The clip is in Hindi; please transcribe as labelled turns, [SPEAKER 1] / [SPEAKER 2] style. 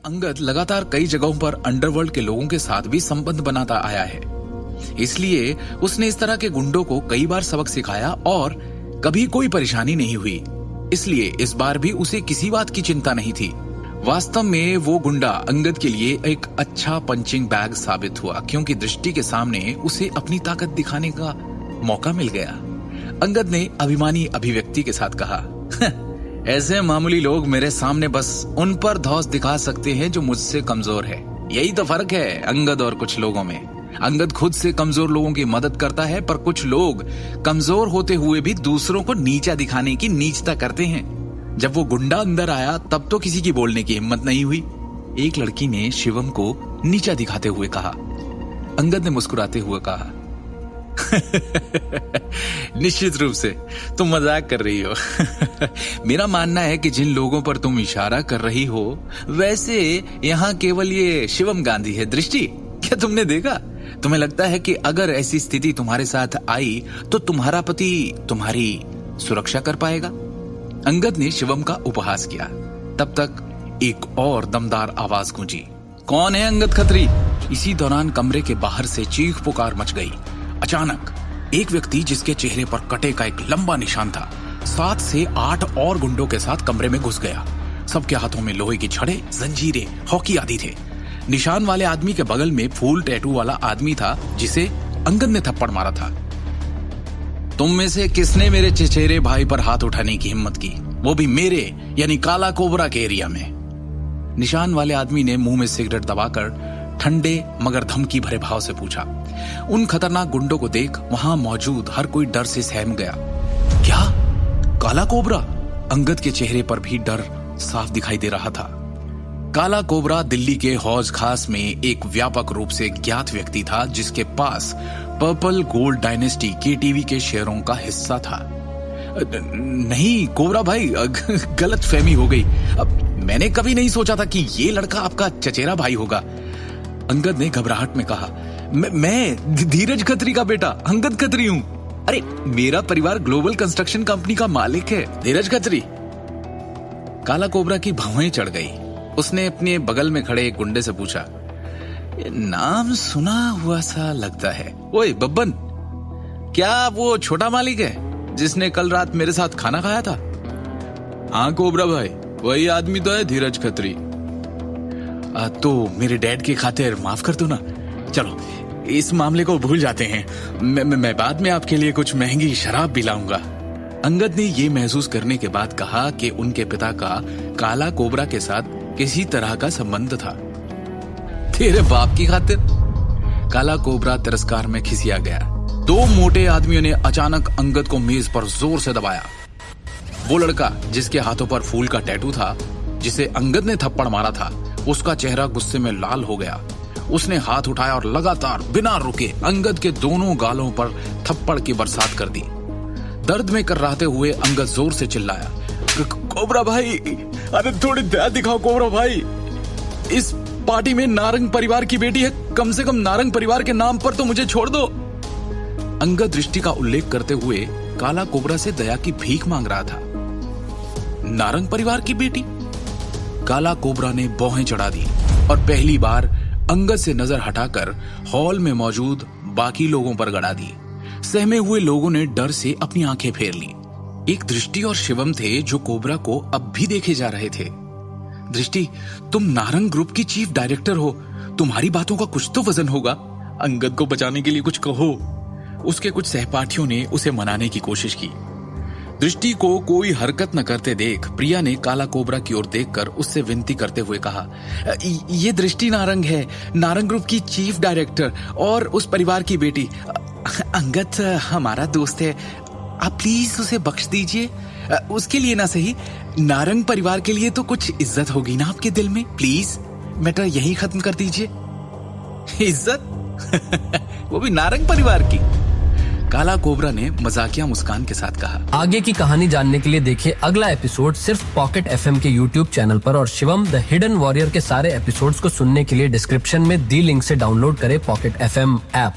[SPEAKER 1] अंगद लगातार कई जगहों पर अंडरवर्ल्ड के लोगों के साथ भी संबंध बनाता आया है, इसलिए उसने इस तरह के गुंडों को कई बार सबक सिखाया और कभी कोई परेशानी नहीं हुई। इसलिए इस बार भी उसे किसी बात की चिंता नहीं थी। वास्तव में वो गुंडा अंगद के लिए एक अच्छा पंचिंग बैग साबित हुआ, क्योंकि दृष्टि के सामने उसे अपनी ताकत दिखाने का मौका मिल गया। अंगद ने अभिमानी अभिव्यक्ति के साथ कहा, ऐसे मामूली लोग मेरे सामने बस उन पर धौंस दिखा सकते हैं जो मुझसे कमजोर है। यही तो फर्क है अंगद और कुछ लोगों में। अंगद खुद से कमजोर लोगों की मदद करता है, पर कुछ लोग कमजोर होते हुए भी दूसरों को नीचा दिखाने की नीचता करते हैं। जब वो गुंडा अंदर आया तब तो किसी की बोलने की हिम्मत नहीं हुई। एक लड़की ने शिवम को नीचा दिखाते हुए कहा। अंगद ने मुस्कुराते हुए कहा, निश्चित रूप से तुम मजाक कर रही हो। मेरा मानना है कि जिन लोगों पर तुम इशारा कर रही हो, वैसे यहाँ केवल ये शिवम गांधी है। दृष्टि, क्या तुमने देखा? तुम्हें लगता है कि अगर ऐसी स्थिति तुम्हारे साथ आई तो तुम्हारा पति तुम्हारी सुरक्षा कर पाएगा? अंगद ने शिवम का उपहास किया। तब तक एक और दमदार आवाज गूंजी, कौन है अंगद खत्री? इसी दौरान कमरे के बाहर से चीख पुकार मच गई। अचानक एक व्यक्ति जिसके चेहरे पर कटे का एक लंबा निशान था, 7 से 8 और गुंडों के साथ कमरे में घुस गया। सबके हाथों में लोहे की छड़े, जंजीरें, हॉकी आदि थे। निशान वाले आदमी के बगल में फूल टैटू वाला आदमी था, जिसे अंगद ने थप्पड़ मारा था। तुम में से किसने मेरे चचेरे भाई पर हाथ उठाने की हिम्मत की, वो भी मेरे यानी काला कोबरा के एरिया में? निशान वाले आदमी ने मुंह में सिगरेट दबाकर ठंडे मगर धमकी भरे भाव से पूछा। उन खतरनाक गुंडों को देख वहां मौजूद हर कोई डर से सहम गया। क्या काला कोबरा? अंगद के चेहरे पर भी डर साफ दिखाई दे रहा था। काला कोबरा दिल्ली के हौज खास में एक व्यापक रूप से ज्ञात व्यक्ति था, जिसके पास पर्पल गोल्ड डायनेस्टी केटीवी के शेयरों का हिस्सा था। नहीं कोबरा भाई, गलत फहमी हो गई। अब मैंने कभी नहीं सोचा था कि ये लड़का आपका चचेरा भाई होगा। अंगद ने घबराहट में कहा, मैं धीरज खत्री का बेटा अंगद खत्री हूँ। अरे मेरा परिवार ग्लोबल कंस्ट्रक्शन कंपनी का मालिक है, धीरज खत्री। काला कोबरा की भौहें चढ़ गई। उसने अपने बगल में खड़े एक गुंडे से पूछा, नाम सुना हुआ सा लगता है। ओए बब्बन, क्या वो छोटा मालिक है जिसने कल रात मेरे साथ खाना खाया था? हाँ कोबरा भाई, वही आदमी तो है धीरज खत्री। तो मेरे डैड की खातिर माफ कर दो ना। चलो इस मामले को भूल जाते हैं। मैं बाद में आपके लिए कुछ महंगी शराब भी लाऊंगा। अंगद ने ये महसूस करने के बाद कहा कि उनके पिता का काला कोबरा के साथ किसी तरह का संबंध था। तेरे बाप की खातिर? काला कोबरा तिरस्कार में खिसिया गया। 2 मोटे आदमियों ने अचानक अंगद को मेज पर जोर से दबाया। वो लड़का जिसके हाथों पर फूल का टैटू था, जिसे अंगद ने थप्पड़ मारा था, उसका चेहरा गुस्से में लाल हो गया। उसने हाथ उठाया और लगातार बिना रुके अंगद के दोनों गालों पर थप्पड़ की बरसात कर दी। दर्द में कर्राते हुए अंगद जोर से चिल्लाया, कोबरा भाई, अरे थोड़ी दया दिखाओ कोबरा भाई। इस पार्टी में नारंग परिवार की बेटी है, कम से कम नारंग परिवार के नाम पर तो मुझे छोड़ दो। अंगद दृष्टि का उल्लेख करते हुए काला कोबरा से दया की भीख मांग रहा था। नारंग परिवार की बेटी? काला कोबरा ने भौहें चढ़ा दी और पहली बार अंगद से नजर हटाकर हॉल में मौजूद बाकी लोगों पर गड़ा दी। सहमे हुए लोगों ने डर से अपनी आंखें फेर ली। एक दृष्टि और शिवम थे जो कोबरा को अब भी देखे जा रहे थे। दृष्टि, तुम नारंग ग्रुप की चीफ डायरेक्टर हो, तुम्हारी बातों का कुछ तो वजन होगा। अंगद को बचाने के लिए कुछ कहो। उसके कुछ सहपाठियों ने उसे मनाने की कोशिश की। दृष्टि को कोई हरकत न करते देख प्रिया ने काला कोबरा की ओर देखकर उससे विनती करते हुए कहा, ये दृष्टि नारंग है, नारंग ग्रुप की चीफ डायरेक्टर और उस परिवार की बेटी। अंगद हमारा दोस्त है, आप प्लीज उसे बख्श दीजिए। उसके लिए ना सही, नारंग परिवार के लिए तो कुछ इज्जत होगी ना आपके दिल में। प्लीज मैटर यही खत्म कर दीजिए। इज्जत? वो भी नारंग परिवार की? काला कोबरा ने मजाकिया मुस्कान के साथ कहा।
[SPEAKER 2] आगे की कहानी जानने के लिए देखिए अगला एपिसोड सिर्फ पॉकेट एफएम के यूट्यूब चैनल पर, और शिवम द हिडन वॉरियर के सारे एपिसोड्स को सुनने के लिए डिस्क्रिप्शन में दी लिंक से डाउनलोड करें पॉकेट एफएम ऐप।